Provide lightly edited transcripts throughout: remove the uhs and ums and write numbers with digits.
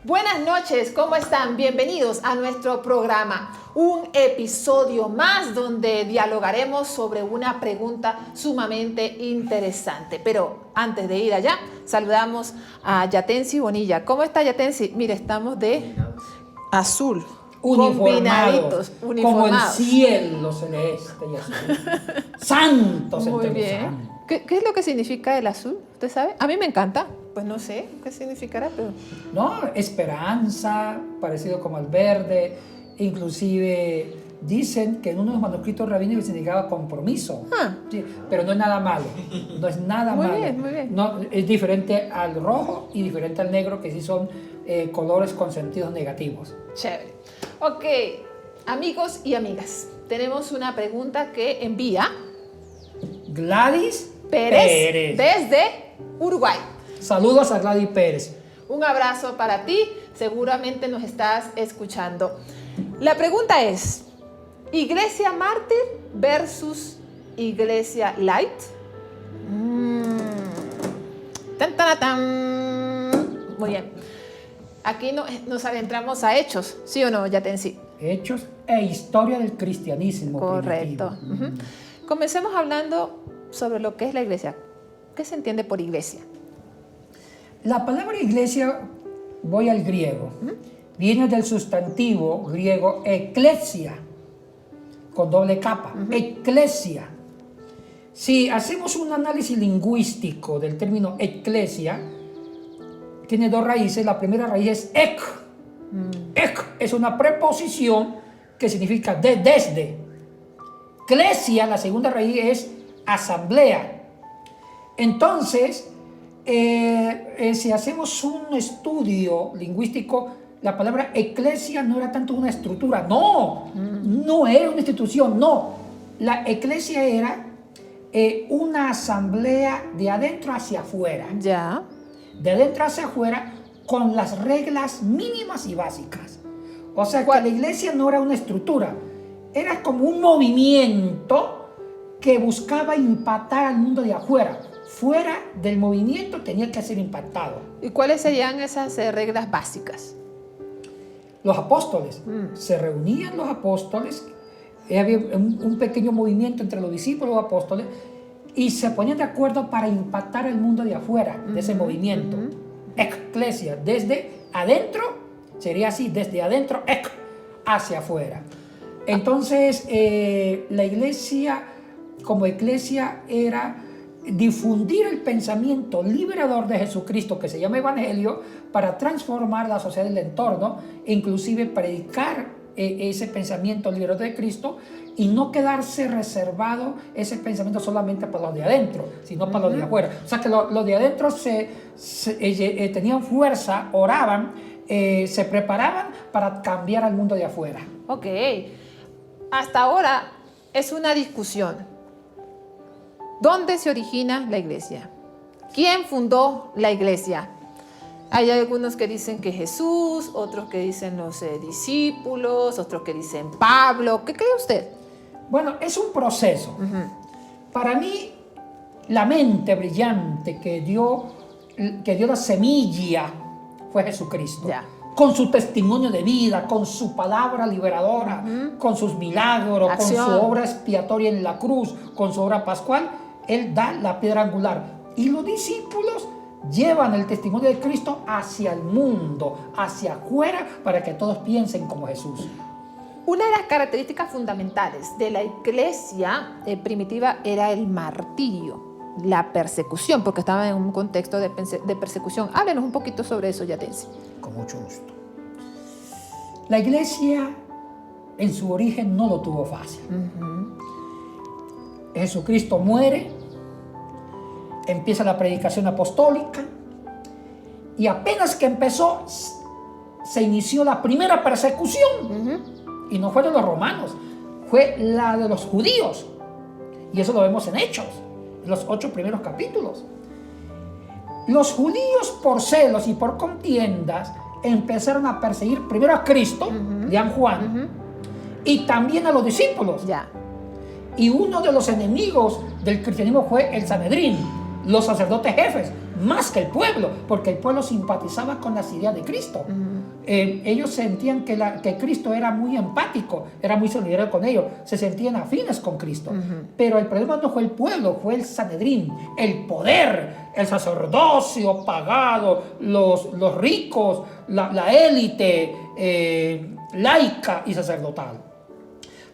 Buenas noches, ¿cómo están? Bienvenidos a nuestro programa, un episodio más donde dialogaremos sobre una pregunta sumamente interesante. Pero antes de ir allá, saludamos a Yatensi Bonilla. ¿Cómo está Yatensi? Mire, estamos de azul, uniformados, uniformados. como el cielo celeste y azul. Santos Muy entre los bien. santos. ¿Qué es lo que significa el azul? ¿Usted sabe? A mí me encanta. Pues no sé qué significará, pero... ¿No? Esperanza, parecido como al verde. Inclusive dicen que en uno de los manuscritos rabínicos significaba compromiso. Sí, pero no es nada malo. No es nada Muy malo. bien, muy bien. No, es diferente al rojo y diferente al negro, que sí son colores con sentidos negativos. Chévere. Ok, amigos y amigas, tenemos una pregunta que envía Gladys Pérez desde Uruguay. Saludos a Gladys Pérez. Un abrazo para ti, seguramente nos estás escuchando. La pregunta es, ¿Iglesia Mártir versus Iglesia Light? Tan, tan, tan. Muy bien. Aquí nos adentramos a hechos, ¿sí o no, Yatensi? Hechos e historia del cristianismo. Correcto. Primitivo. Comencemos hablando sobre lo que es la iglesia. ¿Qué se entiende por iglesia? La palabra iglesia, voy al griego, viene del sustantivo griego eclesia, con doble capa, eclesia. Si hacemos un análisis lingüístico del término eclesia, tiene dos raíces. La primera raíz es ek. Ek es una preposición que significa desde. Clesia, la segunda raíz, es asamblea. Entonces, si hacemos un estudio lingüístico, la palabra eclesia no era tanto una estructura, no era una institución, no. La eclesia era una asamblea de adentro hacia afuera. Ya. De adentro hacia afuera, con las reglas mínimas y básicas. O sea, que la iglesia no era una estructura, era como un movimiento que buscaba impactar al mundo de afuera. Fuera del movimiento tenía que ser impactado. ¿Y cuáles serían esas reglas básicas? Los apóstoles. Se reunían los apóstoles, había un pequeño movimiento entre los discípulos y los apóstoles, y se ponían de acuerdo para impactar el mundo de afuera, de ese movimiento. Eclesia, desde adentro, sería así, desde adentro, hacia afuera. Entonces, la iglesia, como iglesia, era difundir el pensamiento liberador de Jesucristo, que se llama Evangelio, para transformar la sociedad del entorno, e inclusive predicar ese pensamiento liberador de Cristo, y no quedarse reservado ese pensamiento solamente para los de adentro, sino para los de afuera. O sea que los de adentro tenían fuerza, oraban, se preparaban para cambiar al mundo de afuera. Ok. Hasta ahora es una discusión. ¿Dónde se origina la iglesia? ¿Quién fundó la iglesia? Hay algunos que dicen que Jesús, otros que dicen los discípulos, otros que dicen Pablo. ¿Qué cree usted? Bueno, es un proceso. Para mí, la mente brillante que dio la semilla fue Jesucristo. Ya. Con su testimonio de vida, con su palabra liberadora, con sus milagros, Acción. con su obra expiatoria en la cruz, con su obra pascual, Él da la piedra angular. Y los discípulos llevan el testimonio de Cristo hacia el mundo, hacia afuera, para que todos piensen como Jesús. Una de las características fundamentales de la iglesia primitiva era el martirio, la persecución, porque estaba en un contexto de persecución. Háblenos un poquito sobre eso, Yatensi. Con mucho gusto. La iglesia en su origen no lo tuvo fácil. Jesucristo muere, empieza la predicación apostólica, y apenas que empezó, se inició la primera persecución. Y no fue de los romanos, fue la de los judíos. Y eso lo vemos en Hechos, en los 8 primeros capítulos. Los judíos, por celos y por contiendas, empezaron a perseguir primero a Cristo, lean Juan, y también a los discípulos. Ya. Y uno de los enemigos del cristianismo fue el Sanedrín, los sacerdotes jefes, más que el pueblo, porque el pueblo simpatizaba con las ideas de Cristo. Ellos sentían que Cristo era muy empático, era muy solidario con ellos, se sentían afines con Cristo. Pero el problema no fue el pueblo, fue el Sanedrín, el poder, el sacerdocio pagado, los ricos, la élite laica y sacerdotal.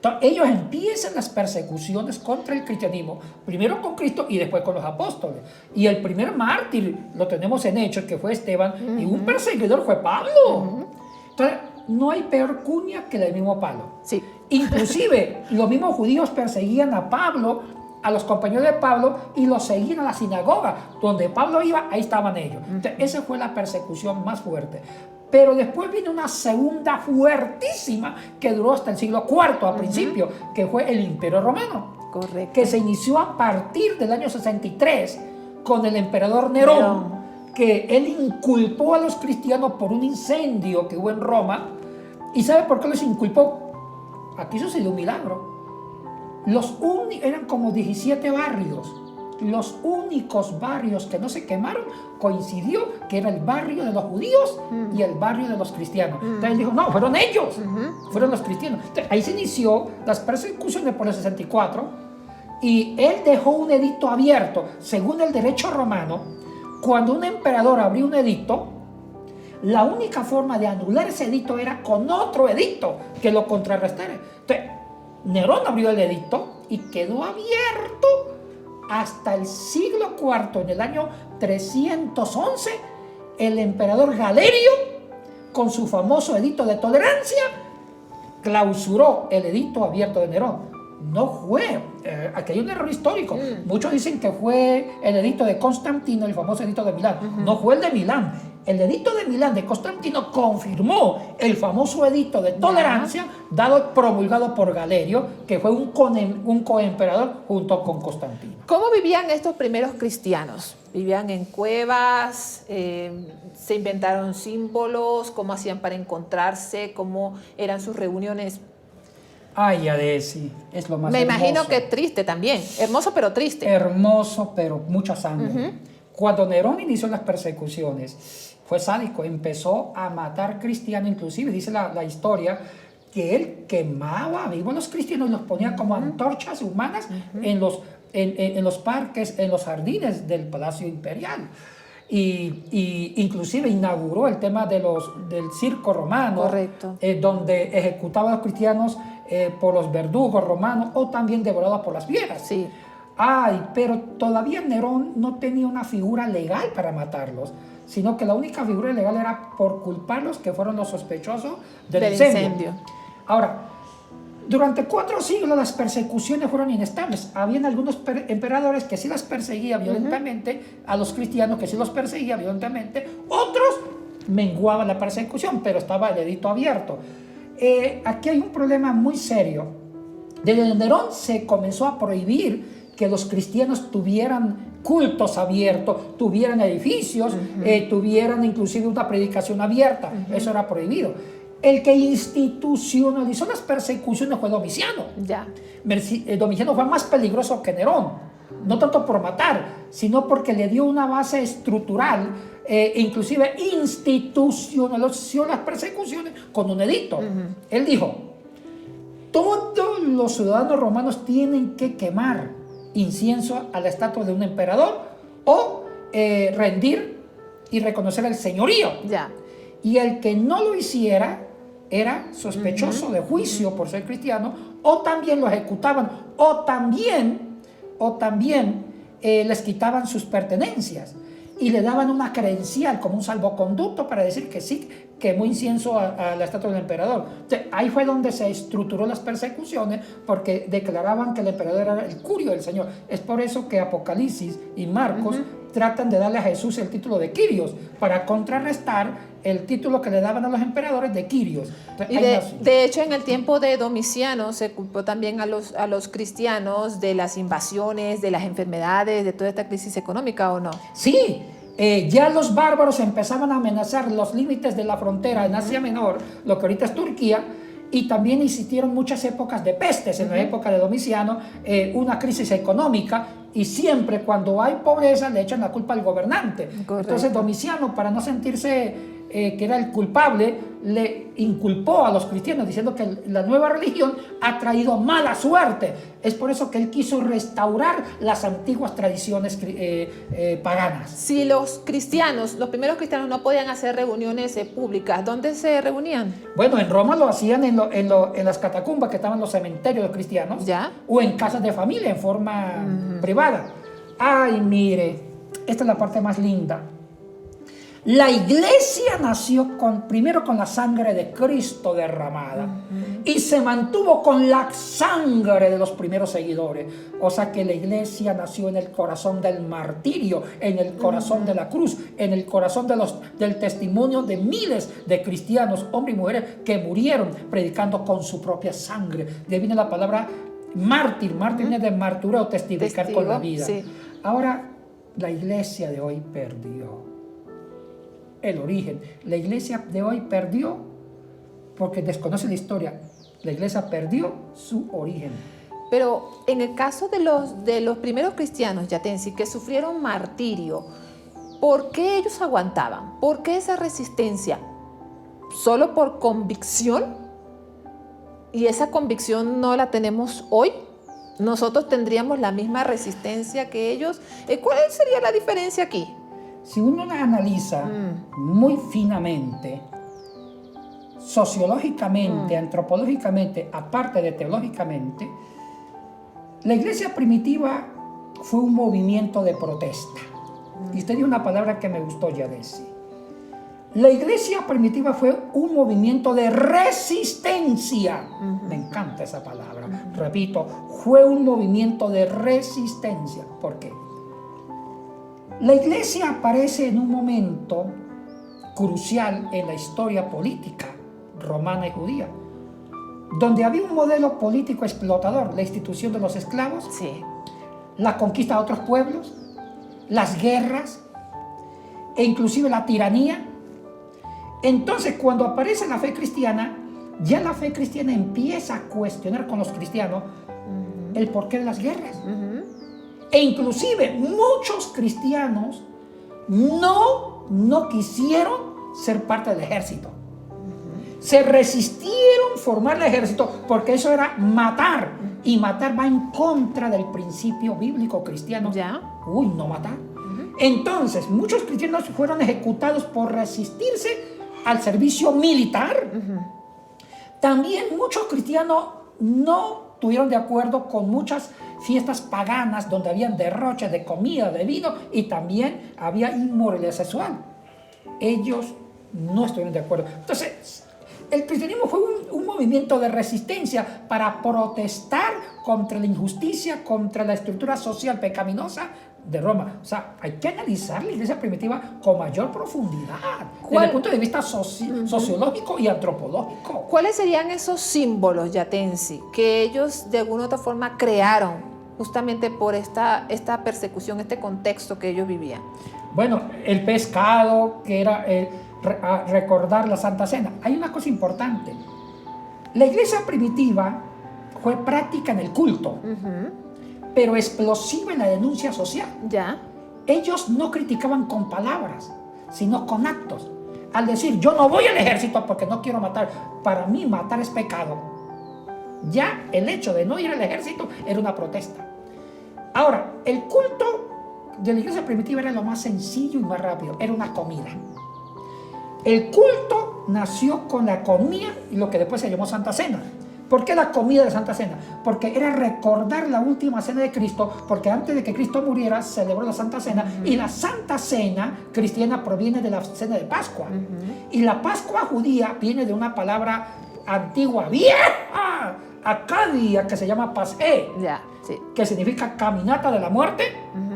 Entonces, ellos empiezan las persecuciones contra el cristianismo, primero con Cristo y después con los apóstoles. Y el primer mártir lo tenemos en Hechos, que fue Esteban, y un perseguidor fue Pablo. Entonces, no hay peor cuña que la del mismo palo. Sí. Inclusive, los mismos judíos perseguían a Pablo, a los compañeros de Pablo, y los seguían a la sinagoga. Donde Pablo iba, ahí estaban ellos. Entonces, esa fue la persecución más fuerte. Pero después vino una segunda fuertísima que duró hasta el siglo IV al principio, que fue el Imperio Romano. Correcto. Que se inició a partir del año 63 con el emperador Nerón, que él inculpó a los cristianos por un incendio que hubo en Roma. ¿Y sabe por qué los inculpó? Aquí sucedió un milagro. Eran como 17 barrios. Los únicos barrios que no se quemaron coincidió que era el barrio de los judíos y el barrio de los cristianos. Entonces él dijo, no, fueron ellos, fueron los cristianos. Entonces, ahí se inició las persecuciones por el 64 y él dejó un edicto abierto. Según el derecho romano, cuando un emperador abrió un edicto, la única forma de anular ese edicto era con otro edicto que lo contrarrestara. Entonces, Nerón abrió el edicto y quedó abierto hasta el siglo IV, en el año 311, el emperador Galerio, con su famoso edicto de tolerancia, clausuró el edicto abierto de Nerón. No fue, aquí hay un error histórico. Muchos dicen que fue el edicto de Constantino, el famoso edicto de Milán. No fue el de Milán. El edicto de Milán de Constantino confirmó el famoso edicto de tolerancia promulgado por Galerio, que fue un coemperador junto con Constantino. ¿Cómo vivían estos primeros cristianos? ¿Vivían en cuevas? ¿Se inventaron símbolos? ¿Cómo hacían para encontrarse? ¿Cómo eran sus reuniones? Ay, Adesi, es lo más Me hermoso. imagino que triste también. Hermoso pero triste. Hermoso, pero mucha sangre. Cuando Nerón inició las persecuciones, fue sádico, empezó a matar cristianos, inclusive dice la historia que él quemaba vivos a los cristianos y los ponía como antorchas humanas en los parques, en los jardines del Palacio Imperial. Y inclusive inauguró el tema del circo romano, donde ejecutaba a los cristianos por los verdugos romanos o también devorados por las fieras. Sí. Ay, pero todavía Nerón no tenía una figura legal para matarlos, sino que la única figura legal era por culparlos, que fueron los sospechosos del incendio. Ahora, durante 4 siglos las persecuciones fueron inestables. Habían algunos emperadores que sí las perseguían violentamente, a los cristianos que sí los perseguían violentamente, otros menguaban la persecución, pero estaba el edicto abierto. Aquí hay un problema muy serio. Desde Nerón se comenzó a prohibir que los cristianos tuvieran cultos abiertos, tuvieran edificios, tuvieran inclusive una predicación abierta. Eso era prohibido. El que institucionalizó las persecuciones fue Domiciano. Domiciano fue más peligroso que Nerón, no tanto por matar, sino porque le dio una base estructural, inclusive institucionalizó las persecuciones con un edicto. Él dijo, todos los ciudadanos romanos tienen que quemar incienso a la estatua de un emperador o rendir y reconocer el señorío. Y el que no lo hiciera era sospechoso de juicio por ser cristiano, o también lo ejecutaban, o también les quitaban sus pertenencias y le daban una credencial como un salvoconducto para decir que sí quemó incienso a la estatua del emperador. Entonces, ahí fue donde se estructuró las persecuciones, porque declaraban que el emperador era el curio del Señor. Es por eso que Apocalipsis y Marcos tratan de darle a Jesús el título de Kyrios, para contrarrestar el título que le daban a los emperadores de Kyrios. Entonces, de hecho, en el tiempo de Domiciano se culpó también a los cristianos de las invasiones, de las enfermedades, de toda esta crisis económica, ¿o no? Sí. Ya los bárbaros empezaban a amenazar los límites de la frontera en Asia Menor, lo que ahorita es Turquía, y también existieron muchas épocas de pestes en la época de Domiciano, una crisis económica, y siempre cuando hay pobreza le echan la culpa al gobernante. Correcto. Entonces Domiciano, para no sentirse que era el culpable, le inculpó a los cristianos diciendo que la nueva religión ha traído mala suerte. Es por eso que él quiso restaurar las antiguas tradiciones paganas. Si los primeros cristianos no podían hacer reuniones públicas, ¿dónde se reunían? Bueno, en Roma lo hacían en las catacumbas que estaban los cementerios de los cristianos, ¿Ya? o en casas de familia en forma privada. Ay, mire, esta es la parte más linda. La iglesia nació primero con la sangre de Cristo derramada y se mantuvo con la sangre de los primeros seguidores. O sea que la iglesia nació en el corazón del martirio, en el corazón de la cruz, en el corazón del testimonio de miles de cristianos, hombres y mujeres, que murieron predicando con su propia sangre. De ahí viene la palabra mártir. Mártir viene de martureo, testificar con la vida. Sí. Ahora, la iglesia de hoy perdió el origen. La iglesia de hoy perdió porque desconoce la historia. La iglesia perdió su origen. Pero en el caso de los primeros cristianos, Yatensi, que sufrieron martirio, ¿por qué ellos aguantaban? ¿Por qué esa resistencia? ¿Solo por convicción? ¿Y esa convicción no la tenemos hoy? ¿Nosotros tendríamos la misma resistencia que ellos? ¿Cuál sería la diferencia aquí? Si uno la analiza muy finamente, sociológicamente, antropológicamente, aparte de teológicamente, la iglesia primitiva fue un movimiento de protesta. Y usted dijo una palabra que me gustó ya decir. La iglesia primitiva fue un movimiento de resistencia. Me encanta esa palabra. Repito, fue un movimiento de resistencia. ¿Por qué? La iglesia aparece en un momento crucial en la historia política romana y judía, donde había un modelo político explotador, la institución de los esclavos, Sí. la conquista de otros pueblos, las guerras e inclusive la tiranía. Entonces, cuando aparece la fe cristiana, ya la fe cristiana empieza a cuestionar con los cristianos el porqué de las guerras. E inclusive muchos cristianos no quisieron ser parte del ejército. Se resistieron a formar el ejército porque eso era matar. Y matar va en contra del principio bíblico cristiano. ¿Ya? No matar. Entonces, muchos cristianos fueron ejecutados por resistirse al servicio militar. También muchos cristianos no estuvieron de acuerdo con muchas fiestas paganas donde habían derroches de comida, de vino, y también había inmoralidad sexual. Ellos no estuvieron de acuerdo. Entonces, el cristianismo fue un movimiento de resistencia para protestar contra la injusticia, contra la estructura social pecaminosa de Roma. O sea, hay que analizar la iglesia primitiva con mayor profundidad, desde el punto de vista sociológico y antropológico. ¿Cuáles serían esos símbolos, Yatensi, que ellos de alguna u otra forma crearon justamente por esta persecución, este contexto que ellos vivían? Bueno, el pescado, que era recordar la Santa Cena. Hay una cosa importante. La iglesia primitiva fue práctica en el culto, pero explosiva en la denuncia social. ¿Ya? Ellos no criticaban con palabras, sino con actos. Al decir, yo no voy al ejército porque no quiero matar. Para mí, matar es pecado. Ya el hecho de no ir al ejército era una protesta. Ahora, el culto de la iglesia primitiva era lo más sencillo y más rápido. Era una comida. El culto nació con la comida y lo que después se llamó Santa Cena. ¿Por qué la comida de Santa Cena? Porque era recordar la última cena de Cristo, porque antes de que Cristo muriera, celebró la Santa Cena, y la Santa Cena cristiana proviene de la cena de Pascua. Y la Pascua judía viene de una palabra antigua, vieja, acadia, que se llama Pasé, Ya, sí. que significa caminata de la muerte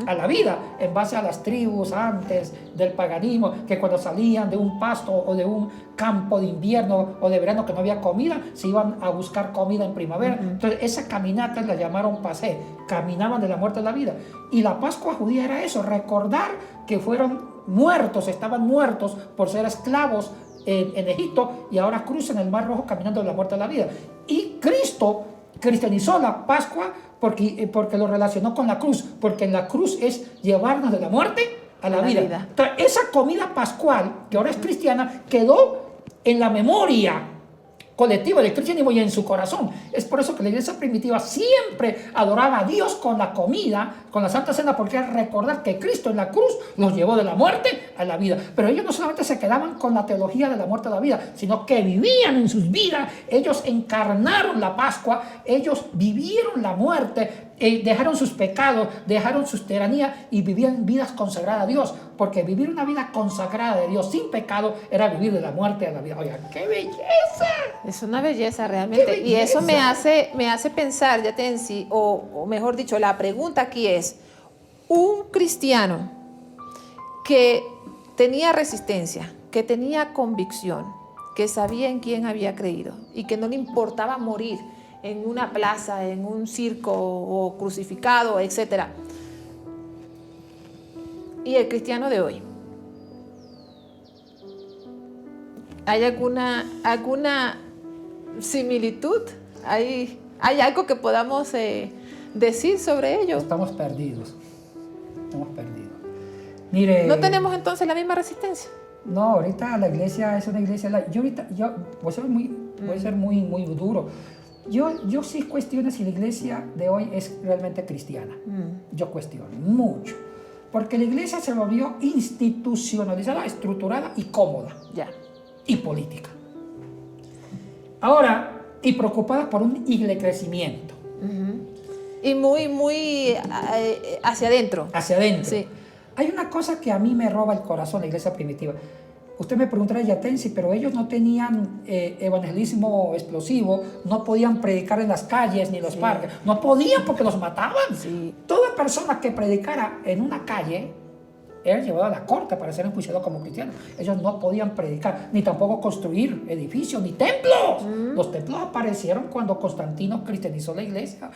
a la vida, en base a las tribus antes del paganismo, que cuando salían de un pasto o de un campo de invierno o de verano que no había comida, se iban a buscar comida en primavera. Entonces esa caminata la llamaron pasé, caminaban de la muerte a la vida. Y la Pascua judía era eso, recordar que fueron muertos, estaban muertos por ser esclavos en Egipto, y ahora cruzan el Mar Rojo caminando de la muerte a la vida. Y Cristo cristianizó la Pascua porque lo relacionó con la cruz, porque en la cruz es llevarnos de la muerte a la vida. Entonces, esa comida pascual, que ahora es cristiana, quedó en la memoria colectiva del cristianismo y en su corazón. Es por eso que la iglesia primitiva siempre adoraba a Dios con la comida, con la Santa Cena, porque era recordar que Cristo en la cruz los llevó de la muerte a la vida. Pero ellos no solamente se quedaban con la teología de la muerte a la vida, sino que vivían en sus vidas. Ellos encarnaron la Pascua, ellos vivieron la muerte, dejaron sus pecados, dejaron sus tiranías y vivían vidas consagradas a Dios, porque vivir una vida consagrada de Dios sin pecado era vivir de la muerte a la vida. Oigan, ¡qué belleza! Es una belleza realmente. Y eso me hace pensar, Yatensi, o mejor dicho, la pregunta aquí es, un cristiano que tenía resistencia, que tenía convicción, que sabía en quién había creído y que no le importaba morir en una plaza, en un circo o crucificado, etc. Y el cristiano de hoy, ¿hay alguna similitud? ¿Hay algo que podamos decir sobre ello? Estamos perdidos. Mire, ¿No tenemos entonces la misma resistencia? No, ahorita la iglesia es una iglesia. Yo voy a ser muy duro. Yo sí cuestiono si la iglesia de hoy es realmente cristiana. Yo cuestiono mucho. Porque la iglesia se volvió institucionalizada, estructurada y cómoda. Ya. Y política. Ahora, y preocupada por un crecimiento. Y muy hacia adentro. Hacia adentro. Sí. Hay una cosa que a mí me roba el corazón, la iglesia primitiva. Usted me preguntará, Yatensi, pero ellos no tenían evangelismo explosivo, no podían predicar en las calles ni en los parques, no podían porque los mataban. Sí. Toda persona que predicara en una calle era llevada a la corte para ser enjuiciado como cristiano. Ellos no podían predicar, ni tampoco construir edificios, ni templos. Los templos aparecieron cuando Constantino cristianizó la iglesia,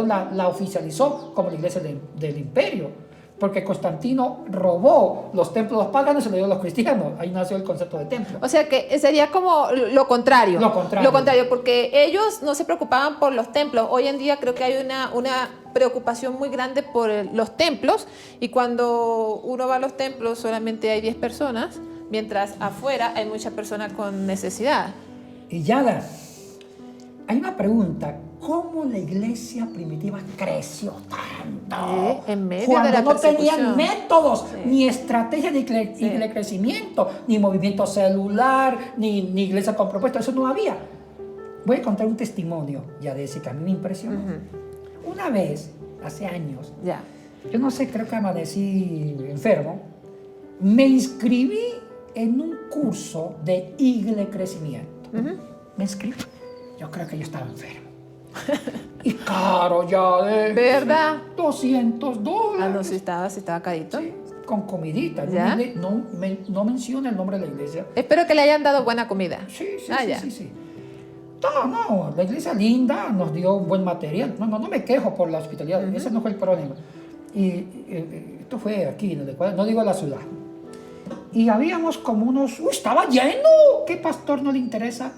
la oficializó como la iglesia del imperio. Porque Constantino robó los templos de los paganos y se los dio a los cristianos. Ahí nació el concepto de templo. O sea que sería como lo contrario. Lo contrario, porque ellos no se preocupaban por los templos. Hoy en día creo que hay una preocupación muy grande por los templos, y cuando uno va a los templos solamente hay 10 personas, mientras afuera hay muchas personas con necesidad. Y Yada, hay una pregunta. ¿Cómo la iglesia primitiva creció tanto? En medio cuando de la no tenían persecución. métodos, ni estrategia de crecimiento, ni movimiento celular, ni iglesia con propuesta, eso no había. Voy a contar un testimonio, ya de ese que a mí me impresionó. Una vez, hace años, yo no sé, creo que amanecí enfermo, me inscribí en un curso de crecimiento. Me inscribí. Yo creo que yo estaba enfermo. Y caro ya de ¿Verdad? $200. No, si estaba carito. Sí, con comidita. ¿Ya? No menciona el nombre de la iglesia. Espero que le hayan dado buena comida. Sí. No, la iglesia linda, nos dio un buen material. No me quejo por la hospitalidad, ese no fue el problema. Y esto fue aquí, en el Ecuador, no digo la ciudad. Y habíamos como unos... ¡estaba lleno! ¿Qué pastor no le interesa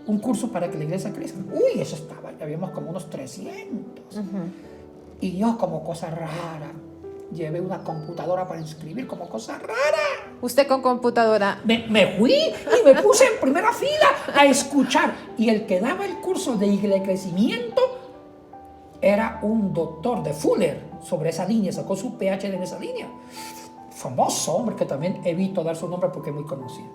un curso para que la iglesia crezca? Eso estaba, habíamos como unos 300. Y yo, como cosa rara, llevé una computadora para inscribir, como cosa rara. ¿Usted con computadora? Me fui y me puse en primera fila a escuchar. Y el que daba el curso de crecimiento era un doctor de Fuller sobre esa línea, sacó su PhD en esa línea. Famoso hombre, que también evito dar su nombre porque es muy conocido.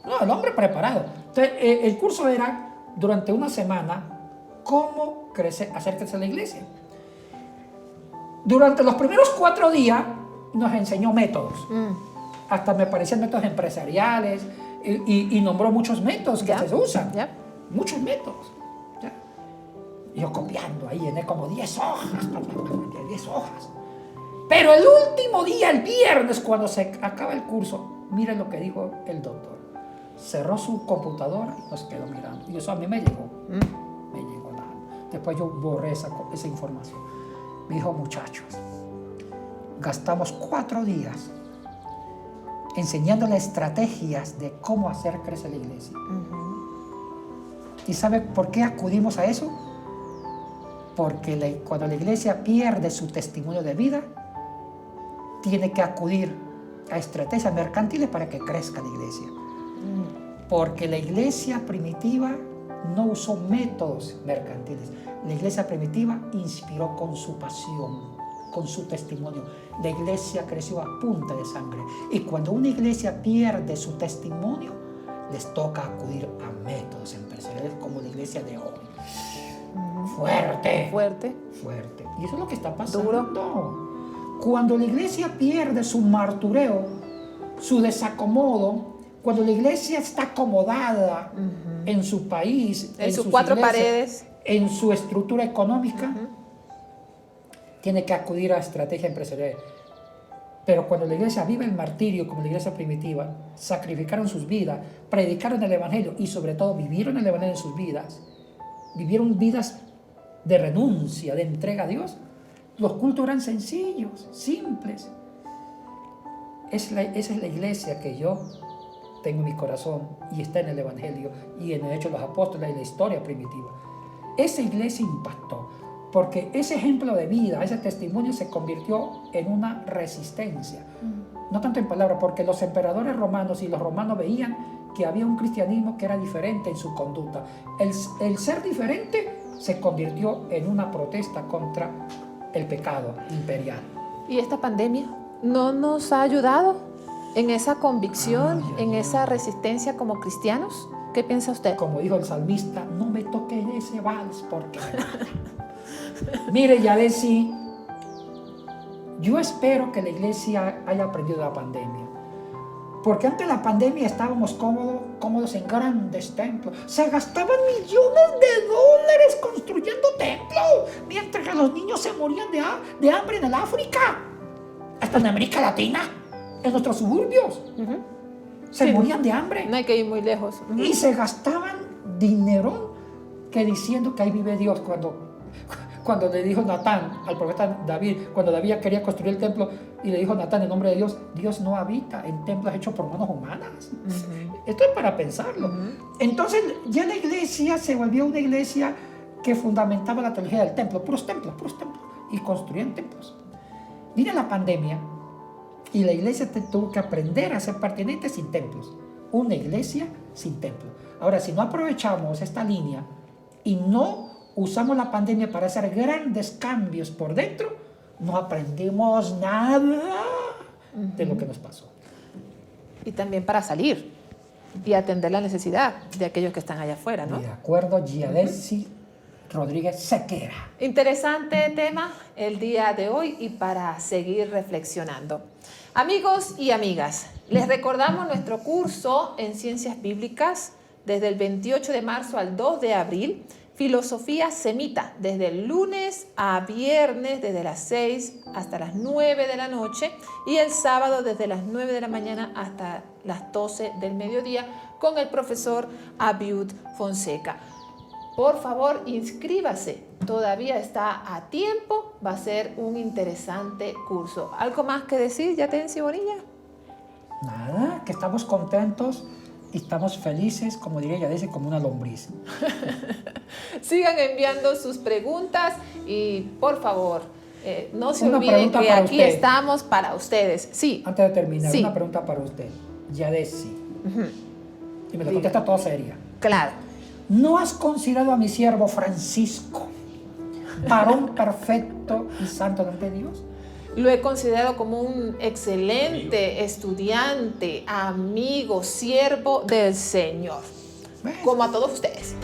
No, el hombre preparado. Entonces, el curso era, durante una semana, cómo hacer crecer la iglesia. Durante los primeros 4 días nos enseñó métodos. Hasta me parecían métodos empresariales y nombró muchos métodos que se usan. Muchos métodos. Y yo copiando ahí, llené como 10 hojas. 10 hojas. Pero el último día, el viernes, cuando se acaba el curso, miren lo que dijo el doctor. Cerró su computadora y nos quedó mirando. Y eso a mí me llegó. Me llegó nada. Después yo borré esa información. Me dijo, muchachos, gastamos 4 días enseñándole estrategias de cómo hacer crecer la iglesia. ¿Y sabe por qué acudimos a eso? Porque cuando la iglesia pierde su testimonio de vida, tiene que acudir a estrategias mercantiles para que crezca la iglesia. Porque la iglesia primitiva no usó métodos mercantiles. La iglesia primitiva inspiró con su pasión, con su testimonio. La iglesia creció a punta de sangre. Y cuando una iglesia pierde su testimonio, les toca acudir a métodos empresariales como la iglesia de hoy. Fuerte. Fuerte. Fuerte. Y eso es lo que está pasando. Duro. Cuando la iglesia pierde su martureo, su desacomodo, cuando la iglesia está acomodada en su país, en sus cuatro paredes, en su estructura económica, tiene que acudir a estrategia empresarial. Pero cuando la iglesia vive el martirio como la iglesia primitiva, sacrificaron sus vidas, predicaron el evangelio y sobre todo vivieron el evangelio en sus vidas, vivieron vidas de renuncia, de entrega a Dios, los cultos eran sencillos, simples. Esa es la iglesia que yo tengo en mi corazón y está en el evangelio y en el Hechos de los Apóstoles y la historia primitiva. Esa iglesia impactó. Porque ese ejemplo de vida, ese testimonio se convirtió en una resistencia. No tanto en palabras, porque los emperadores romanos y los romanos veían que había un cristianismo que era diferente en su conducta. El ser diferente se convirtió en una protesta contra el pecado imperial. ¿Y esta pandemia no nos ha ayudado en esa convicción, en esa resistencia como cristianos? ¿Qué piensa usted? Como dijo el salmista, no me toques ese vals porque... Mire, Yadesi, yo espero que la iglesia haya aprendido de la pandemia. Porque antes de la pandemia estábamos cómodos en grandes templos. Se gastaban millones de dólares construyendo templos, mientras que los niños se morían de hambre en el África, hasta en América Latina, en nuestros suburbios. Se morían de hambre. No hay que ir muy lejos. Y se gastaban dinero que diciendo que ahí vive Dios. Cuando le dijo Natán al profeta David, cuando David quería construir el templo y le dijo Natán en nombre de Dios, Dios no habita en templos hechos por manos humanas. Esto es para pensarlo. Entonces ya la iglesia se volvió una iglesia que fundamentaba la teología del templo, puros templos, y construían templos. Vino la pandemia y la iglesia tuvo que aprender a ser pertinente sin templos. Una iglesia sin templo. Ahora, si no aprovechamos esta línea y no usamos la pandemia para hacer grandes cambios por dentro, no aprendimos nada de lo que nos pasó. Y también para salir y atender la necesidad de aquellos que están allá afuera, ¿no? De acuerdo, Yadesi Rodríguez Sequera. Interesante tema el día de hoy y para seguir reflexionando. Amigos y amigas, les recordamos nuestro curso en Ciencias Bíblicas desde el 28 de marzo al 2 de abril. Filosofía Semita, desde el lunes a viernes, desde las 6 hasta las 9 de la noche y el sábado desde las 9 de la mañana hasta las 12 del mediodía con el profesor Abiud Fonseca. Por favor, inscríbase, todavía está a tiempo, va a ser un interesante curso. ¿Algo más que decir, Yatensi Bonilla? Nada, que estamos contentos. Y estamos felices, como diría Yadesi, como una lombriz. Sigan enviando sus preguntas y por favor, no se Una olviden que aquí usted. estamos para ustedes. Sí. Antes de terminar, Sí. una pregunta para usted. Yadesi. Y me la contesta toda seria. Claro. ¿No has considerado a mi siervo Francisco, varón perfecto y santo delante de Dios? Lo he considerado como un excelente estudiante, amigo, siervo del Señor. ¿Ves? Como a todos ustedes.